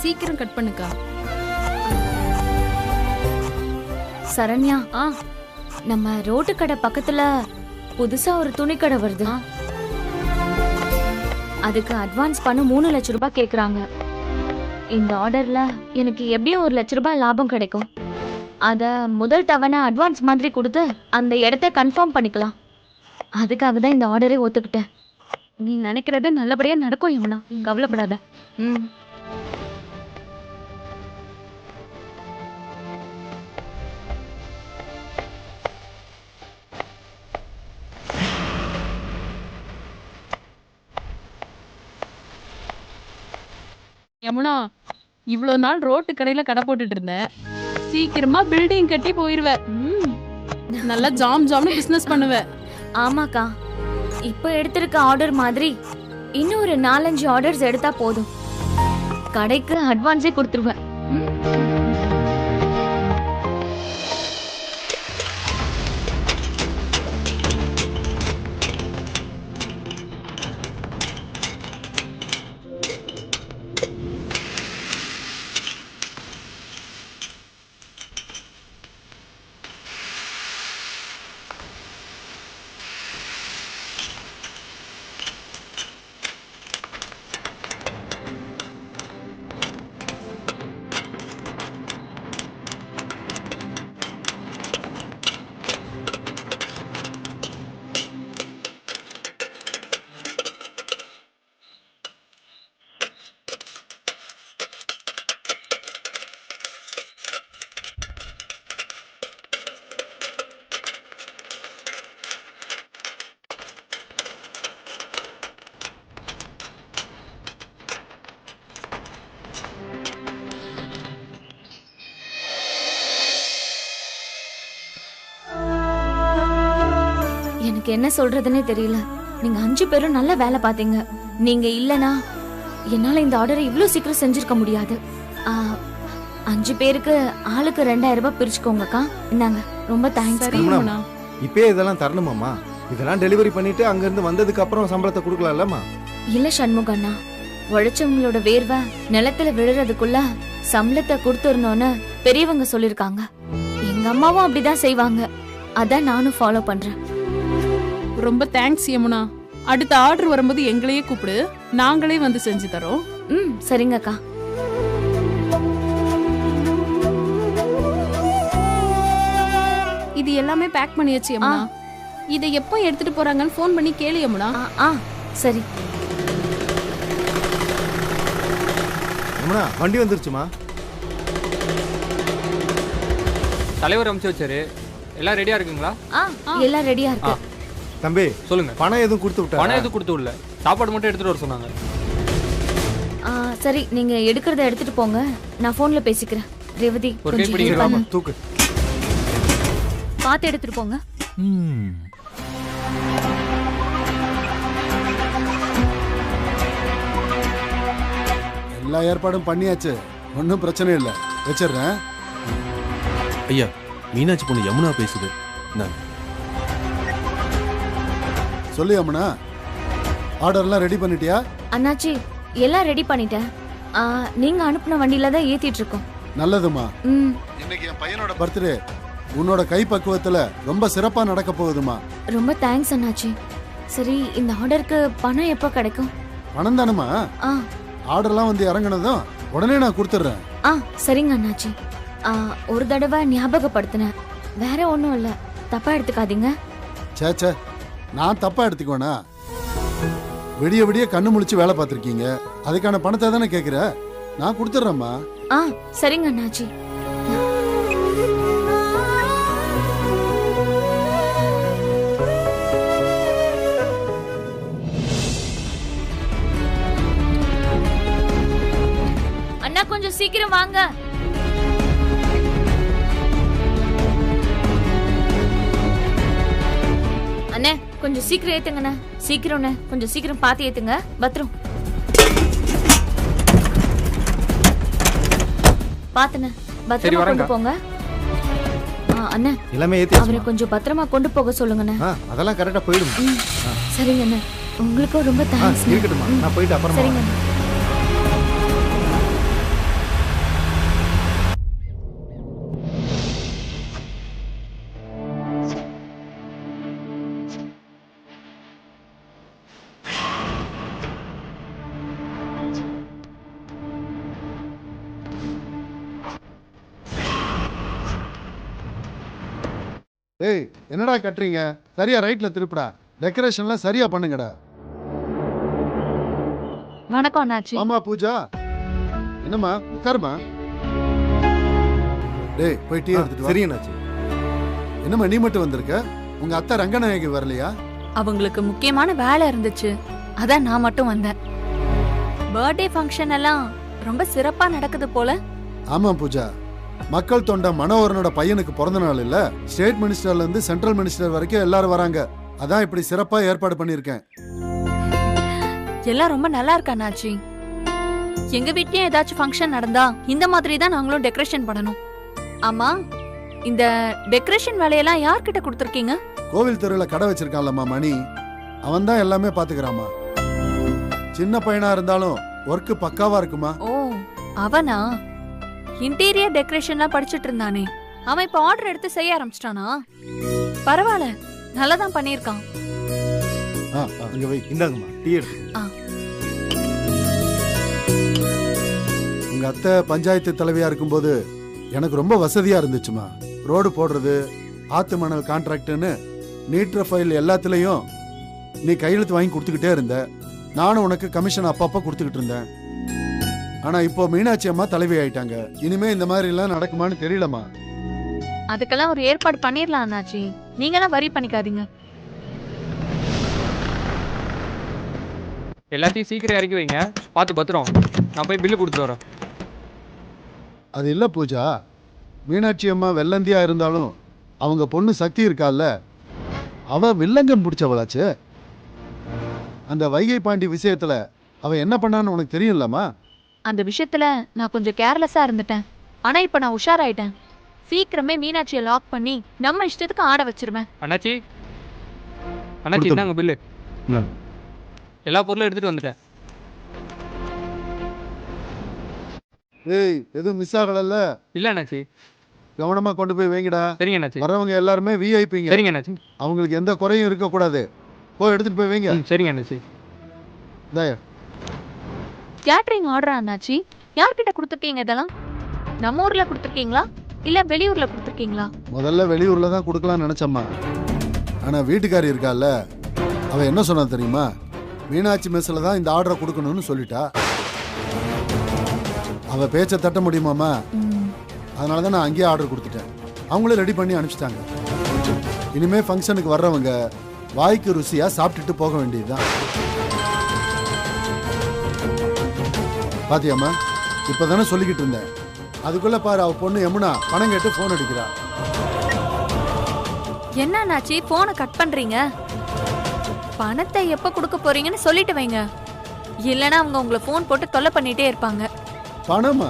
சீக்கிரம் கட் பண்ணுக்கா. சரண்யா, நம்ம ரோட்டு கடை பக்கத்துல புதுசா ஒரு துணி கடை வருது. அதுக்கு அட்வான்ஸ் பண்ண 3 லட்சம் ரூபாய் கேக்குறாங்க. இந்த ஆர்டர்ல எனக்கு எப்படியும் 1 லட்சம் ரூபாய் லாபம் கிடைக்கும். அத முதல் தவணை அட்வான்ஸ் மாதிரி கொடுத்து அந்த இடத்த கன்ஃபார்ம் பண்ணிக்கலாம். அதுக்காக தான் இந்த ஆர்டரே ஒத்துக்கிட்டேன். நீ நினைக்கிறது நல்லபடியா நடக்கும் யமுனா, கவலைப்படாத. யமுனா, இவ்வளோ நாள் ரோட்டு கடையில கடை போட்டுட்டு இருந்தேன். சீக்கிரமா பில்டிங் கட்டி போயிருவ. நல்லா ஜாம் ஜாம்னு பிசினஸ் பண்ணுவ. ஆமாக்கா, இப்ப எடுத்திருக்க ஆர்டர் மாதிரி இன்னும் ஒரு 4-5 ஆர்டர்ஸ் எடுத்தா போதும். கடைக்கு அட்வான்ஸே கொடுத்துருவேன். எனக்கு என்ன சொல்றதுன்னே தெரியல. நீங்க 5 பேரும் நல்ல வேலை பாத்தீங்க. நீங்க இல்லனா என்னால இந்த ஆர்டரை இவ்வளவு சீக்கிரம் செஞ்சிருக்க முடியாது. 5 பேருக்கு ஆளுக்கு 2000 ரூபாய் பிரிச்சுக்கோங்கக்கா. இந்தாங்க, ரொம்ப தேங்க்ஸ். இப்பே இதெல்லாம் தரணுமாமா? இதெல்லாம் டெலிவரி பண்ணிட்டு அங்க இருந்து வந்ததுக்கு அப்புறம் சம்பளத்தை கொடுக்கலாம்லமா? இல்ல சண்முகண்ணா, உழைச்சவங்களோட வேர்வை நிலத்துல விழுறதுக்குள்ள சம்பளத்தை கொடுத்துடணும்னு பெரியவங்க சொல்லிருக்காங்க. எங்க அம்மாவும் அப்படிதான் செய்வாங்க. அதான் நானும் ஃபாலோ பண்றேன். ரொம்ப தேங்க்ஸ் யமுனா. அடுத்த ஆர்டர் வரும்போது எங்களையே கூப்பிடு, நாங்களே வந்து செஞ்சு தரோம். சரிங்கக்கா. இது எல்லாமே பேக் பண்ணியாச்சு யமுனா. இதை எப்போ எடுத்துட்டு போறாங்கன்னு ஃபோன் பண்ணி கேளு யமுனா. சரி. யமுனா, வண்டி வந்துருச்சுமா. தலைவர் அனுப்பிச்சு வச்சாரு. எல்லாம் ரெடியா இருக்குங்களா? எல்லாம் ரெடியா இருக்கு. தம்பி சொல்லுங்க. பணம் எதுவும் கொடுத்து விட்டா? பணம் எதுவும் கொடுத்து விடல, சாப்பாடு மட்டும் எடுத்துட்டு வர சொன்னாங்க. சரி, நீங்க எடுக்கிறத எடுத்துட்டு போங்க, நான் போன்ல பேசிக்கிறேன். ரேவதி, தூக்கு. பார்த்து எடுத்துட்டு போங்க. எல்லா ஏற்பாடும் பண்ணியாச்சு, ஒன்றும் பிரச்சனை இல்லை. வச்சிடுறேன். ஐயா, மீனாட்சி பொண்ணு யமுனா பேசுது. சொல்லு யமுனா, ஆர்டர்லாம் ரெடி பண்ணிட்டியா? அண்ணாச்சி, எல்லாம் ரெடி பண்ணிட்டேன். நீங்க அனுப்புன வண்டியில தான் ஏத்திட்டு இருக்கோம். நல்லதுமா. இன்னைக்கு என் பையனோட பர்த்டே. உன்னோட கை பக்குவத்துல ரொம்ப சிறப்பா நடக்க போகுதுமா. ரொம்ப தேங்க்ஸ் அண்ணாச்சி. சரி, இந்த ஆர்டருக்கு பணம் எப்ப கிடைக்கும்? பணம் தானமா? ஆர்டர்லாம் வந்து இறங்கினதும் உடனே நான் கொடுத்துட்றேன். சரிங்க அண்ணாச்சி. ஒரு தடவை ஞாபகப்படுத்தினேன், வேற ஒன்றும் இல்லை, தப்பா எடுத்துக்காதீங்க. சேச்சே, நான் தப்பா எடுத்துக்குவேனா? விடிய விடிய கண்ணு முழிச்சு வேலை பார்த்துருக்கீங்க, அதுக்கான பணத்தை தானே கேட்குற. நான் கொடுத்துட்றேம்மா. சரிங்க அண்ணாச்சி. அண்ணா, கொஞ்சம் சீக்கிரம் வாங்க. அண்ணே, கொஞ்சம் சீக்கிரம் ஏத்துங்கண்ணே. சீக்கிரம்ண்ணே, கொஞ்சம் சீக்கிரம் பார்த்து ஏத்துங்க. பத்திரம் பாத்துண்ணே, பத்திரமா கொண்டு போங்க. அண்ணே, எல்லாமே ஏத்தி அவரை கொஞ்சம் பத்திரமா கொண்டு போக சொல்லுங்கண்ணே. அதெல்லாம் கரெக்டா போயிடும். சரிங்க அண்ணே, உங்களுக்கும் ரொம்ப தேங்க்ஸ். இருக்கட்டுமா, நான் போயிட்டு அப்புறமா. சரிங்க. ஏய் என்னடா கட்டுறீங்க? சரியா ரைட்ல திருப்புடா. டெக்கரேஷன்லாம் சரியா பண்ணுங்கடா. வணக்கம் அண்ணாச்சி. ஆமா பூஜா. என்னம்மா உட்காருமா. டேய் போய் டீ எடுத்துட்டு வா. சரி என்னாச்சு? என்னம்மா நீ மட்டும் வந்திருக்க? உங்க அத்தை ரங்கநாயகி வரலையா? அவங்களுக்கு முக்கியமான வேலை இருந்துச்சு, அதான் நான் மட்டும் வந்தேன். பர்த்டே ஃபங்க்ஷன் எல்லாம் ரொம்ப சிறப்பா நடக்குது போல. ஆமா பூஜா, மக்கள் தொண்ட மனோகரனோட பையனுக்கு பிறந்த நாள் இல்ல. ஸ்டேட் மினிஸ்டர்ல இருந்து சென்ட்ரல் மினிஸ்டர் வரைக்கும் எல்லாரும் வராங்க. அதான் இப்படி சிறப்பா ஏற்பாடு பண்ணிருக்கேன். எல்லாம் ரொம்ப நல்லா இருக்கா அண்ணாச்சி. எங்க வீட்லயும் ஏதாச்சும் ஃபங்க்ஷன் நடந்தா இந்த மாதிரி தான் நாங்களும் டெக்கரேஷன் பண்ணணும். ஆமா, இந்த டெக்கரேஷன் வேலையெல்லாம் யார்கிட்ட கொடுத்துருக்கீங்க? கோவில் தெருவுல கடை வச்சிருக்கான்லம்மா மணி, அவன் தான் எல்லாமே பாத்துக்கிறாமா. சின்ன பையனா இருந்தாலும் ஒர்க் பக்காவா இருக்குமா. ஓ, அவனா? இன்டீரியர் டெக்கரேஷன்லாம் படிச்சிட்டு இருந்தானே, அவன் இப்ப ஆர்டர் எடுத்து செய்ய ஆரம்பிச்சிட்டானா? பரவாயில்ல, நல்லாதான் பண்ணிருக்கான். அங்க வை. இந்தாங்கம்மா டீ எடுத்து. உங்க அத்தை பஞ்சாயத்து தலைவியா இருக்கும்போது எனக்கு ரொம்ப வசதியா இருந்துச்சுமா. ரோடு போடுறது, ஆத்து மணல் கான்ட்ராக்ட்னு நீட்ற ஃபைல் எல்லாத்துலயும் நீ கையெழுத்து வாங்கி கொடுத்துக்கிட்டே இருந்த. நானும் உனக்கு கமிஷன் அப்பப்ப கொடுத்துக்கிட்டு இருந்தேன். ஆனா இப்போ மீனாட்சி அம்மா தலைவி ஆயிட்டாங்க. இனிமே இந்த மாதிரி எல்லாம் நடக்குமான்னு தெரியலமா. அதுக்கெல்லாம் ஒரு ஏற்பாடு பண்ணிடலாம் அண்ணாச்சி, நீங்களாம் வரி பண்ணிக்காதீங்க. எல்லாத்தையும் சீக்கிரம் இறக்கி வைங்க, பார்த்து பத்திரம். நான் போய் பில்லு கொடுத்து வரேன். அது இல்ல பூஜா, மீனாட்சி அம்மா வெள்ளந்தியா இருந்தாலும் அவங்க பொண்ணு சக்தி இருக்கால, அவ வில்லங்கன் பிடிச்சவளாச்சு. அந்த வைகை பாண்டி விஷயத்துல அவ என்ன பண்ணான்னு உனக்கு தெரியும்லமா. அந்த விஷயத்துல நான் கொஞ்சம் கேர்லெஸ்ஸா இருந்துட்டேன். ஆனா இப்ப நான் உஷாராயிட்டேன். சீக்கிரமே மீனாட்சியை லாக் பண்ணி நம்ம இஷ்டத்துக்கு ஆட வச்சிருவேன். அண்ணாச்சி, அண்ணாச்சி இந்தாங்க பில்லு. எல்லா பொருளும் எடுத்துட்டு வந்துட்டேன். ஏய் எதுவும் மிஸ் ஆகலல்ல? இல்ல அண்ணாச்சி. கவனமா கொண்டு போய் வைங்கடா. சரிங்க அண்ணாச்சி. வரவங்க எல்லாருமே விஐபிங்க. சரிங்க அண்ணாச்சி. அவங்களுக்கு எந்த குறையும் இருக்க கூடாது. போய் எடுத்துட்டு போய் வைங்க. சரிங்க அண்ணாச்சி. இந்தாயா. கேட்டரிங் ஆர்டர் அண்ணாச்சி, யார்கிட்ட கொடுத்துருக்கீங்க? இதெல்லாம் நம்ம ஊர்ல கொடுத்துருக்கீங்களா இல்ல வெளியூர்ல கொடுத்துருக்கீங்களா? முதல்ல வெளியூர்ல தான் கொடுக்கலாம்னு நினைச்சம்மா. ஆனா வீட்டுக்காரி இருக்கால, அவ என்ன சொன்னா தெரியுமா? மீனாட்சி மெஸ்ல தான் இந்த ஆர்டரை கொடுக்கணும்னு சொல்லிட்டா. அவ பேச்ச தட்ட முடியுமாமா? அதனால தான் நான் அங்கேயே ஆர்டர் கொடுத்துட்டேன். அவங்களும் ரெடி பண்ணி அனுப்பிச்சிட்டாங்க. இனிமே ஃபங்க்ஷனுக்கு வர்றவங்க வாய்க்கு ருசியா சாப்பிட்டுட்டு போக வேண்டியதுதான். பாத்தியாம்மா, இப்பதானே சொல்லிக்கிட்டு இருந்தேன். அதுக்குள்ள பாரு, அவ பொண்ணு யமுனா பணம் கேட்டு போன் அடிக்கிறா. என்ன அண்ணாச்சி போனை கட் பண்றீங்க? பணத்தை எப்ப கொடுக்க போறீங்கன்னு சொல்லிட்டு வைங்க, இல்லைன்னா அவங்க உங்களை போன் போட்டு தொல்லை பண்ணிட்டே இருப்பாங்க. பணமா?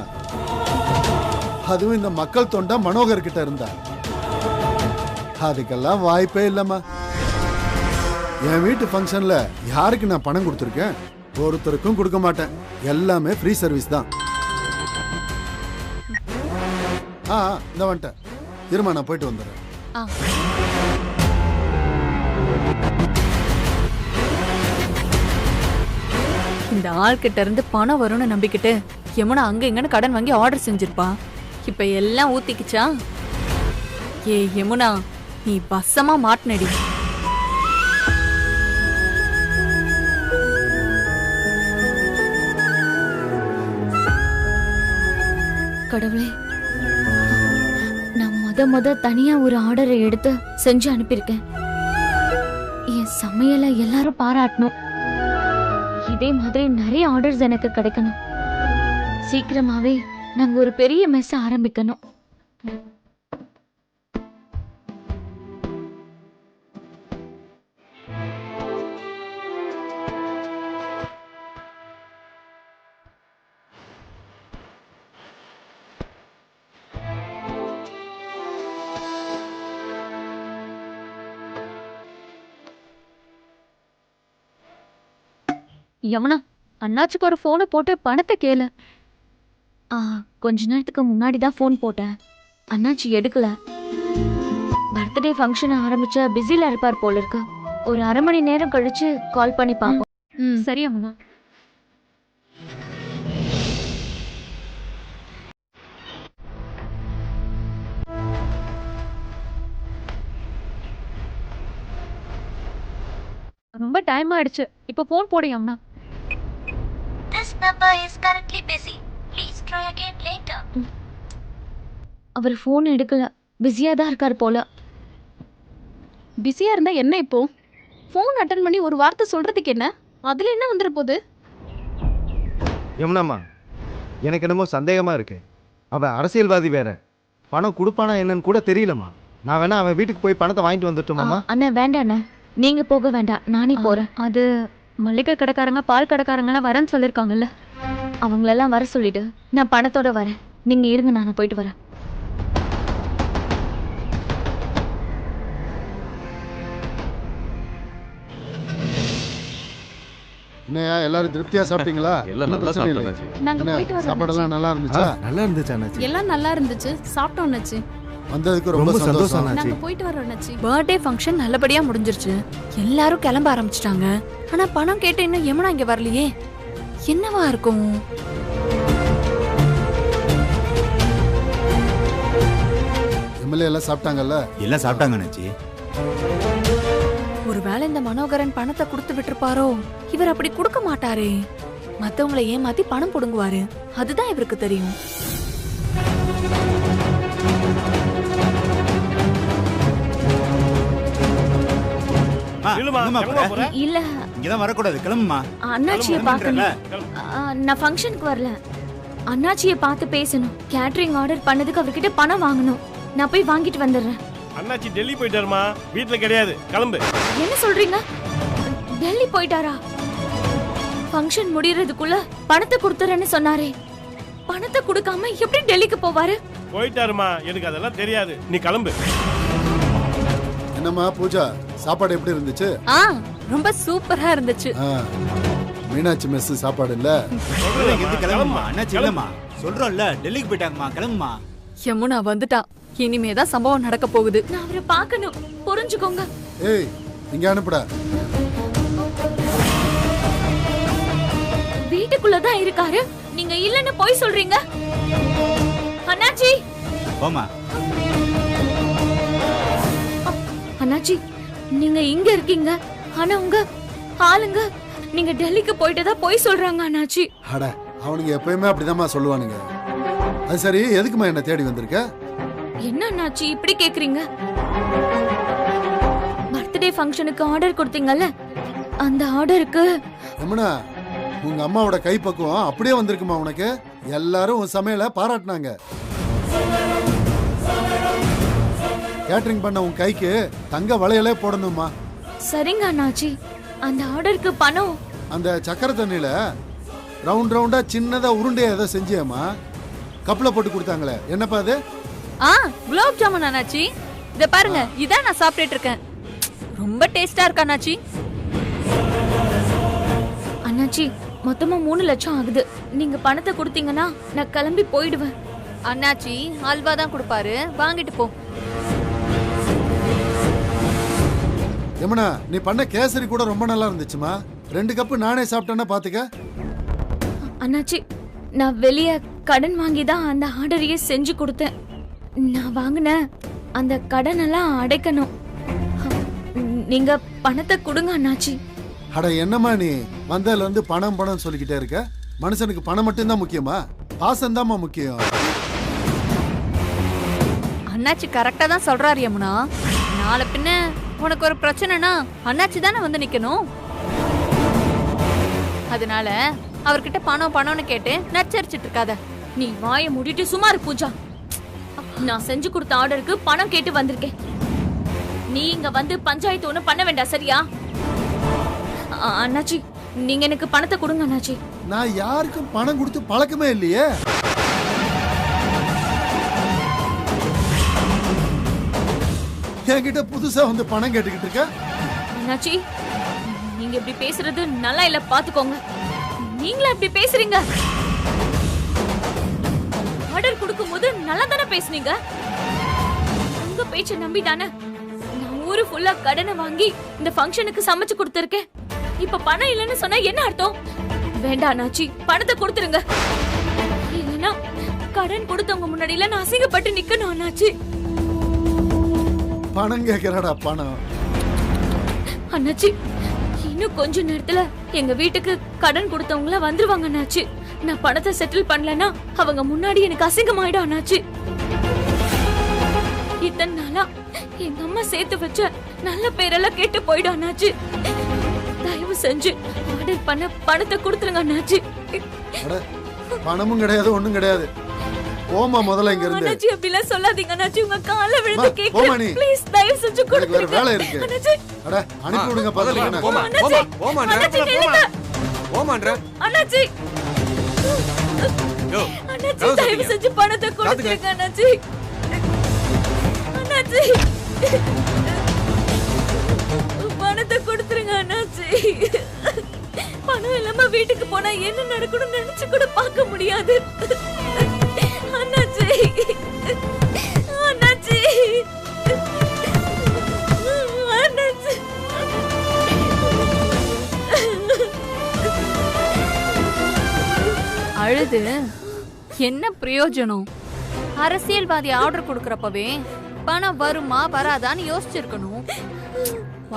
அதுவும் இந்த மக்கள் தொண்டா மனோகர் கிட்ட இருந்தா. அதுக்கெல்லாம் வாய்ப்பே இல்லம்மா. என் வீட்டு ஃபங்க்ஷன்ல யாருக்கு நான் பணம் கொடுத்துருக்கேன்? ஒருத்தருக்கும் கொடுக்க மாட்டேன். எல்லாமே ஃப்ரீ சர்வீஸ் தான். இந்த வந்துட்டேன். இருமா, நான் போயிட்டு வந்துடுறேன். இந்த ஆள்கிட்ட இருந்து பணம் வரும்னு நம்பிக்கிட்டு யமுனா அங்க இங்கன்னு கடன் வாங்கி ஆர்டர் செஞ்சிருப்பா. இப்ப எல்லாம் ஊத்திக்கிச்சா? ஏ யமுனா, நீ பசமா மாட்டினடி. கடவுளே, நான் முத தனியா ஒரு ஆர்டரை எடுத்து செஞ்சு அனுப்பியிருக்கேன். என் சமையலை எல்லாரும் பாராட்டணும். இதே மாதிரி நிறைய ஆர்டர்ஸ் எனக்கு கிடைக்கணும். சீக்கிரமாவே நாங்க ஒரு பெரிய மெஸ் ஆரம்பிக்கணும். யமுனா, அண்ணாச்சுக்கு ஒரு போனை போட்டு பணத்தை கேளு. கொஞ்ச நேரத்துக்கு முன்னாடி தான் ஃபோன் போட்டேன். அண்ணாச்சி எடுக்கல. பர்த்டே ஃபங்க்ஷன் ஆரம்பிச்ச பிஸில இருப்பார் போல இருக்கு. ஒரு அரை மணி நேரம் கழிச்சு கால் பண்ணி பார்ப்போம். சரி அம்மா. ரொம்ப டைம் ஆயிடுச்சு. இப்போ ஃபோன் போடு Yamuna. This number is currently busy. Please try again later. அவர் ஃபோன் எடுக்கல. பிஸியா தான் இருக்கார் போல. பிஸியா இருந்தா என்ன இப்போ? ஃபோன் அட்டன் பண்ணி ஒரு வார்த்தை சொல்றதுக்கு என்ன? அதுல என்ன வந்துட போகுது? யமுனாம்மா, எனக்கு என்னமோ சந்தேகமா இருக்கு. அவன் அரசியல்வாதி வேற, பணம் கொடுப்பானா என்னன்னு கூட தெரியலம்மா. நான் வேணா அவன் வீட்டுக்கு போய் பணத்தை வாங்கிட்டு வந்துட்டோமாம்மா? அண்ணா வேண்டாம் அண்ணா, நீங்க போக வேண்டாம், நானே போறேன். அது மளிகை கடைக்காரங்க பால் கடைக்காரங்கலாம் வரேன்னு சொல்லியிருக்காங்கல்ல, அவங்களெல்லாம் வர சொல்லிட்டு நான் பணத்தோட வரேன். நீங்க இருங்க, நான் போயிட்டு வரேன். என்னையா எல்லாரும் திருப்தியா சாப்பிட்டீங்களா? எல்லாம் நல்லா பிரச்சனை இல்லை. சாப்பிட்டாச்சு. நாங்க என்ன, போயிட்டு வரோம். சாப்பாடெல்லாம் நல்லா இருந்துச்சா? நல்லா இருந்துச்சு அண்ணாச்சி. எல்லாம் நல்லா இருந்துச்சு, சாப்பிட்டோம் அண்ணாச்சி. வந்ததுக்கு ரொம்ப ரொம்ப சந்தோஷம் சந்தோஷம். அண்ணாச்சி. நாங்க போயிட்டு வரோம் அண்ணாச்சி. பர்த்டே ஃபங்க்ஷன் நல்லபடியா முடிஞ்சிருச்சு. எல்லாரும் கிளம்ப ஆரம்பிச்சிட்டாங்க. ஆனா பணம் கேட்டு இன்னும் யமுனா இங்க வரலையே. என்னவா இருக்கும்? எம்எல்ஏ எல்லாம் சாப்பிட்டாங்கல்ல? எல்லாம் சாப்பிட்டாங்க அண்ணாச்சி. ஒருவேளை இந்த மனோகரன் பணத்தை கொடுத்து விட்டுருப்பாரோ? இவர் அப்படி கொடுக்க மாட்டாரே. மத்தவங்களை ஏமாத்தி பணம் புடுங்குவாரு. அதுதான் இவருக்கு தெரியும். இல்ல, இங்கதான் வரக்கூடாது, கிளம்புமா. அண்ணாச்சியை பார்க்கணும். நான் ஃபங்க்ஷனுக்கு வரல. அண்ணாச்சியை பார்த்து பேசணும். கேட்டரிங் ஆர்டர் பண்ணதுக்கு அவர்கிட்ட பணம் வாங்கணும். நான் போய் வாங்கிட்டு வந்துடுறேன். அண்ணாச்சி டெல்லி போயிட்டாருமா, வீட்ல கிடையாது, கிளம்பு. என்ன சொல்றீங்க? டெல்லி போயிட்டாரா? ஃபங்க்ஷன் முடியறதுக்குள்ள பணத்தை கொடுத்துறேன்னு சொன்னாரே. பணத்தை கொடுக்காம எப்படி டெல்லிக்கு போவாரு? போயிட்டாருமா, எனக்கு அதெல்லாம் தெரியாது, நீ கிளம்பு. என்னம்மா பூஜா, சாப்பாடு எப்படி இருந்துச்சு? ரொம்ப சூப்பரா இருந்துச்சு. மீனாட்சி மெஸ் சாப்பாடு இல்ல? கிளம்புமா அண்ணாச்சி. இல்லம்மா, சொல்றோம்ல டெல்லிக்கு போயிட்டாங்கம்மா, கிளம்புமா. யமுனா வந்துட்டா. இனிமேதான் சம்பவம் நடக்க போகுது. நான் அவரை பார்க்கணும், புரிஞ்சுக்கோங்க. ஏய், இங்க அனுப்புடா. வீட்டுக்குள்ளதான் இருக்காரு, நீங்க இல்லன்னு போய் சொல்றீங்க. அண்ணாச்சி, போமா. அண்ணாச்சி, நீங்க இங்க இருக்கீங்க, ஆனா உங்க ஆளுங்க நீங்க டெல்லிக்கு போயிட்டதா போய் சொல்றாங்க அண்ணாச்சி. அட, அவனுங்க எப்பயுமே அப்படிதாம்மா சொல்லுவானுங்க. அது சரி, எதுக்குமா என்ன தேடி வந்திருக்க? என்ன அண்ணாச்சி இப்படி கேக்குறீங்க? பர்த்டே ஃபங்க்ஷனுக்கு ஆர்டர் கொடுத்தீங்கல்ல, அந்த ஆர்டருக்கு யமுனா, உங்க அம்மாவோட கைப்பக்குவம் அப்படியே வந்திருக்குமா உனக்கு? எல்லாரும் உன் சமையலை பாராட்டினாங்க. கேட்டரிங் பண்ண உன் கைக்கு தங்க வளையலே போடணுமா? சரிங்க அண்ணாச்சி, அந்த ஆர்டருக்கு பணம். அந்த சக்கரை தண்ணியில ரவுண்ட் ரவுண்டா சின்னதா உருண்டையா ஏதோ செஞ்சியம்மா, கப்ல போட்டு கொடுத்தாங்களே, என்னப்பா அது? குலாப் ஜாமுன் அண்ணாச்சி. இத பாருங்க, இதான் நான் சாப்பிட்டுட்டு இருக்கேன். ரொம்ப டேஸ்டா இருக்கா அண்ணாச்சி. அண்ணாச்சி, மொத்தமா 3 லட்சம் ஆகுது. நீங்க பணத்தை கொடுத்தீங்கன்னா நான் கிளம்பி போயிடுவேன். அண்ணாச்சி அல்வா தான் கொடுப்பாரு, வாங்கிட்டு போ. யமுனா, நீ பண்ண கேசரி கூட ரொம்ப நல்லா இருந்துச்சுமா. 2 கப்பு நானே சாப்பிட்டேன்னா பாத்துக்க. அண்ணாச்சி, நான் வெளியே கடன் வாங்கி தான் அந்த ஆர்டரையே செஞ்சு கொடுத்தேன். நான் வாங்கின அந்த கடன் எல்லாம் அடைக்கணும். நீங்க பணத்தை கொடுங்க அண்ணாச்சி. அட, என்னம்மா நீ வந்ததுல இருந்து பணம் பணம் சொல்லிக்கிட்டே இருக்க? மனுஷனுக்கு பணம் மட்டும்தான் முக்கியமா? பாசம் தான்மா முக்கியம். அண்ணாச்சி கரெக்டா தான் சொல்றாரு யமுனா. நாளை பின்ன உனக்கு ஒரு பிரச்சனைனா அண்ணாச்சி தானே வந்து நிக்கணும். அதனால அவர்கிட்ட பணம் பணம்னு கேட்டு நச்சரிச்சிட்டு இருக்காத. நீ வாயை மூடிட்டு சுமார் பூஜா. நான் செஞ்சு கொடுத்த ஆர்டருக்கு பணம் கேட்டு வந்திருக்கேன். நீ இங்க வந்து பஞ்சாயத்து ஒண்ணு பண்ண வேண்டாம், சரியா? அண்ணாச்சி, நீங்க எனக்கு பணத்தை கொடுங்க அண்ணாச்சி. நான் யாருக்கும் பணம் கொடுத்து பழக்கமே இல்லையே. என்கிட்ட புதுசா வந்து பணம் கேட்டுக்கிட்டு இருக்க? அண்ணாச்சி, நீங்க இப்படி பேசுறது நல்லா இல்ல, பாத்துக்கோங்க. நீங்களா இப்படி பேசுறீங்க? ஆர்டர் கொடுக்கும்போது நல்லா தானே பேசுனீங்க. உங்க பேச்ச நம்பி தானே நான் ஊரு ஃபுல்லா கடனை வாங்கி இந்த ஃபங்க்ஷனுக்கு சமைச்சு கொடுத்திருக்கேன். இப்ப பணம் இல்லைன்னு சொன்னா என்ன அர்த்தம்? வேண்டாம் அண்ணாச்சி, பணத்தை கொடுத்துருங்க. இல்லைன்னா கடன் கொடுத்தவங்க முன்னாடியில நான் அசிங்கப்பட்டு நிக்கணும் அண்ணாச்சி. பணம் கேட்கிறாடா, பணம். அண்ணாச்சி, இன்னும் கொஞ்ச நேரத்துல எங்க வீட்டுக்கு கடன் கொடுத்தவங்கள வந்துருவாங்க அண்ணாச்சி. நான் பணத்தை செட்டில் பண்ணலன்னா அவங்க முன்னாடி எனக்கு அசிங்கமாயிடும் அண்ணாச்சி. இத்தனை நாளா எங்க அம்மா சேர்த்து வச்ச நல்ல பேரெல்லாம் கேட்டு போயிடும் அண்ணாச்சி. தயவு செஞ்சு ஆர்டர் பண்ண பணத்தை கொடுத்துருங்க அண்ணாச்சி. பணமும் கிடையாது, ஒண்ணும் கிடையாது. போமா முதல்ல இங்க இருந்து. அண்ணாச்சி அப்படிலாம் சொல்லாதீங்க அண்ணாச்சி. உங்க கால்ல விழுந்து போமா கேக்குறேன். நீ. ப்ளீஸ் தயவு செஞ்சு கொடுங்க. வேற வேலை இருக்கு. அண்ணாச்சி அட அனுப்பி விடுங்க பாத்துக்கங்க. போமா போமா போமான்ற அண்ணாச்சி நில்லுங்க. போமான்ற அண்ணாச்சி யோ அண்ணாச்சி தயவு செஞ்சு பணத்தை கொடுத்துருங்க அண்ணாச்சி. அண்ணாச்சி பணத்தை கொடுத்துருங்க அண்ணாச்சி. பணம் இல்லாம வீட்டுக்கு போனா என்ன நடக்கணும்னு நினைச்சு கூட பார்க்க முடியாது. அண்ணாச்சி அண்ணாச்சி அண்ணாச்சி. அழுது என்ன பிரயோஜனம்? அரசியல்வாதி ஆர்டர் கொடுக்கறப்பவே பணம் வருமா வராதான்னு யோசிச்சிருக்கணும்.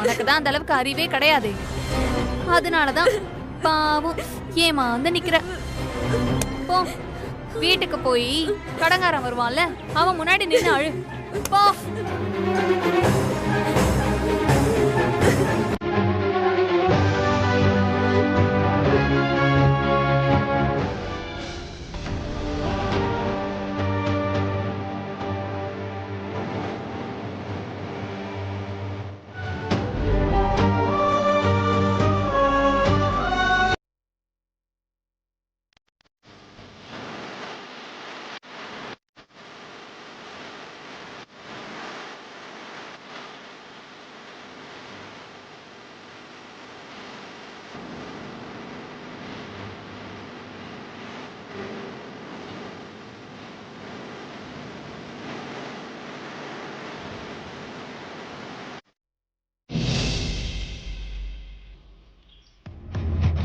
உனக்கு தான் அந்த அளவுக்கு அறிவே கிடையாது. அதனாலதான் பாவம் ஏமாந்து நிக்கிற. போ வீட்டுக்கு போய் கடங்காரன் வருவான்ல, அவன் முன்னாடி நின்னு அழு. போ.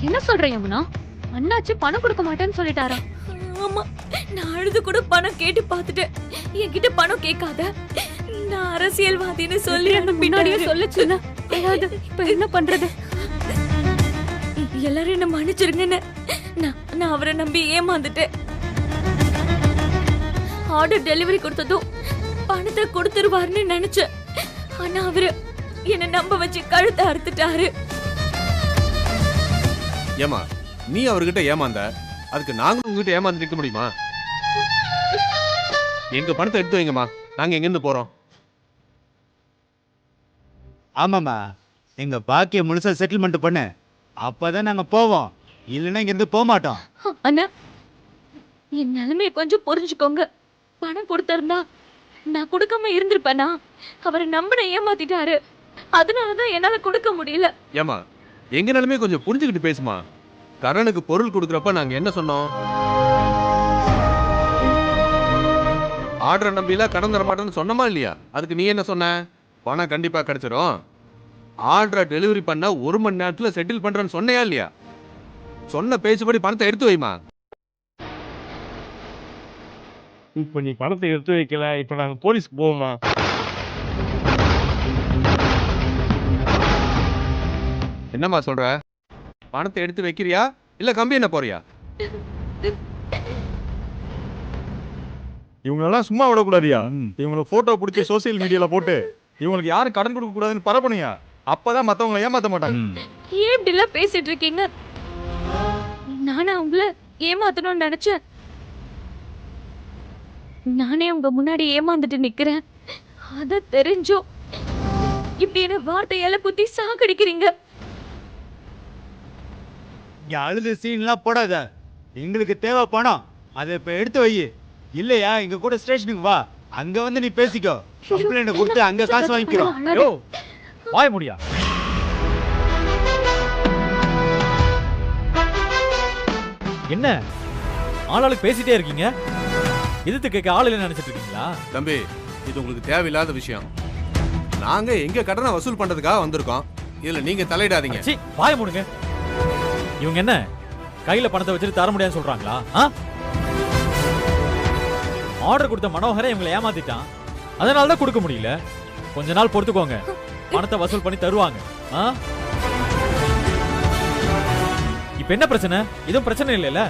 என்ன சொல்ற யமுனா? அண்ணாச்சி பணம் கொடுக்க மாட்டேன்னு சொல்லிட்டாரா? ஆமா, நான் அழுது கூட பணம் கேட்டு பார்த்துட்டேன். என்கிட்ட பணம் கேட்காத, நான் அரசியல்வாதின்னு சொல்லி பின்னாடியே சொல்லுச்சுன்னா இப்ப என்ன பண்றது? எல்லாரும் என்ன மன்னிச்சிருங்கன்னு நான் அவரை நம்பி ஏமாந்துட்டேன். ஆர்டர் டெலிவரி கொடுத்ததும் பணத்தை கொடுத்துருவாருன்னு நினைச்சேன். ஆனா அவரு என்ன நம்ப வச்சு கழுத்தை அறுத்துட்டாரு. ஏமா நீ அவர்கிட்ட ஏமாந்த, அதுக்கு நாங்களும் உங்ககிட்ட ஏமாந்து நிற்க முடியுமா? எங்க பணத்தை எடுத்து வைங்கம்மா, நாங்க எங்க இருந்து போறோம். ஆமாம்மா, எங்க பாக்கிய முழுசா செட்டில்மெண்ட் பண்ணு, அப்பதான் நாங்க போவோம். இல்லைன்னா இங்க இருந்து போக மாட்டோம். அண்ணா, என் நிலைமையை கொஞ்சம் புரிஞ்சுக்கோங்க. பணம் கொடுத்திருந்தா நான் கொடுக்காம இருந்திருப்பேனா? அவரை நம்பின ஏமாத்திட்டாரு. அதனாலதான் என்னால கொடுக்க முடியல. ஏமா எங்க நிலைமையை கொஞ்சம் புரிஞ்சுக்கிட்டு பேசுமா. கரனுக்கு பொருள் கொடுக்குறப்ப நாங்க என்ன சொன்னோம்? ஆர்டர் நம்பிலாம் கடன் தர மாட்டேன்னு சொன்னமா இல்லையா? அதுக்கு நீ என்ன சொன்ன? பணம் கண்டிப்பா கிடைச்சிரும், ஆர்டரை டெலிவரி பண்ண 1 மணி நேரத்துல செட்டில் பண்றேன்னு சொன்னையா இல்லையா? சொன்ன பேச்சுப்படி பணத்தை எடுத்து வைமா. இப்ப நீ பணத்தை எடுத்து வைக்கல, இப்ப நாங்க போலீஸ்க்கு போவோமா? என்னம்மா சொல்ற? பணத்தை எடுத்து வைக்கிறியா இல்ல கம்பி என்ன போறியா? இவங்களெல்லாம் சும்மா விடக்கூடாதியா? இவங்களை போட்டோ பிடிச்சி சோசியல் மீடியால போட்டு இவங்களுக்கு யாரும் கடன் கொடுக்க கூடாதுன்னு பரப்பணியா? அப்பதான் மத்தவங்களை ஏமாத்த மாட்டாங்க. ஏன் இப்படி எல்லாம் பேசிட்டு இருக்கீங்க? நானே அவங்கள ஏமாத்தணும்னு நினைச்சேன். நானே உங்க முன்னாடி ஏமாந்துட்டு நிக்கிறேன். அத தெரிஞ்சோ இப்படி என்ன வார்த்தையால புத்தி சாகடிக்கிறீங்க. இங்க அழுது சீன்லாம் போடாத. எங்களுக்கு தேவை பணம், அதை இப்ப எடுத்து வை. இல்லையா இங்க கூட ஸ்டேஷனுக்கு வா, அங்க வந்து நீ பேசிக்கோ. கம்ப்ளைண்ட் கொடுத்து அங்க காசு வாங்கிக்கிறோம். யோ வாய முடியா? என்ன ஆளாளுக்கு பேசிட்டே இருக்கீங்க? எதிர்த்து கேட்க ஆள் இல்லைன்னு நினைச்சிட்டு இருக்கீங்களா? தம்பி, இது உங்களுக்கு தேவையில்லாத விஷயம். நாங்க எங்க கடனை வசூல் பண்றதுக்காக வந்திருக்கோம். இதுல நீங்க தலையிடாதீங்க. சீ, வாய மூடுங்க. இவங்க என்ன கையில பணத்தை வச்சுட்டு தர முடியாதுன்னு சொல்றாங்களா? ஆர்டர் கொடுத்த மனோகரை இவங்களை ஏமாத்திட்டான், அதனால தான் கொடுக்க முடியல. கொஞ்ச நாள் பொறுத்துக்கோங்க, பணத்தை வசூல் பண்ணி தருவாங்க. இப்ப என்ன பிரச்சனை? எதுவும் பிரச்சனை இல்லைல்ல?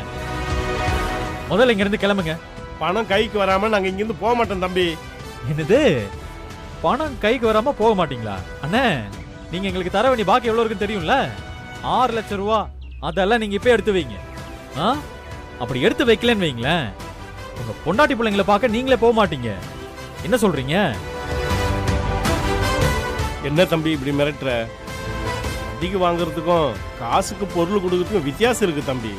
முதல்ல இங்க இருந்து கிளம்புங்க. பணம் கைக்கு வராம நாங்க இங்க இருந்து போக மாட்டோம் தம்பி. என்னது? பணம் கைக்கு வராம போக மாட்டீங்களா? அண்ணே, நீங்க எங்களுக்கு தர வேண்டிய பாக்கி எவ்வளவு இருக்குன்னு தெரியும்ல? 6 லட்சம் ரூபா. அதெல்லாம் நீங்க இப்ப எடுத்து வைங்க. அப்படி எடுத்து வைக்கலன்னு வைங்களேன், உங்க பொண்டாட்டி பிள்ளைங்களை பார்க்க நீங்களே போக மாட்டீங்க. என்ன சொல்றீங்க? என்ன தம்பி இப்படி மிரட்டுற? வட்டிக்கு வாங்குறதுக்கும் காசுக்கு பொருள் கொடுக்கறதுக்கும் வித்தியாசம் இருக்கு தம்பி.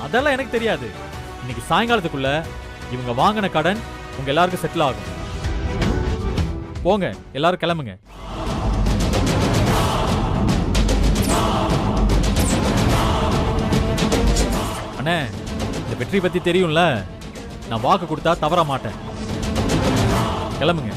அதெல்லாம் எனக்கு தெரியாது. இன்னைக்கு சாயங்காலத்துக்குள்ள இவங்க வாங்கின கடன் உங்க எல்லாருக்கும் செட்டில் ஆகும். போங்க, எல்லாரும் கிளம்புங்க. அண்ணே, இந்த வெற்றி பத்தி தெரியும்ல, நான் வாக்கு கொடுத்தா தவற மாட்டேன். கிளம்புங்க.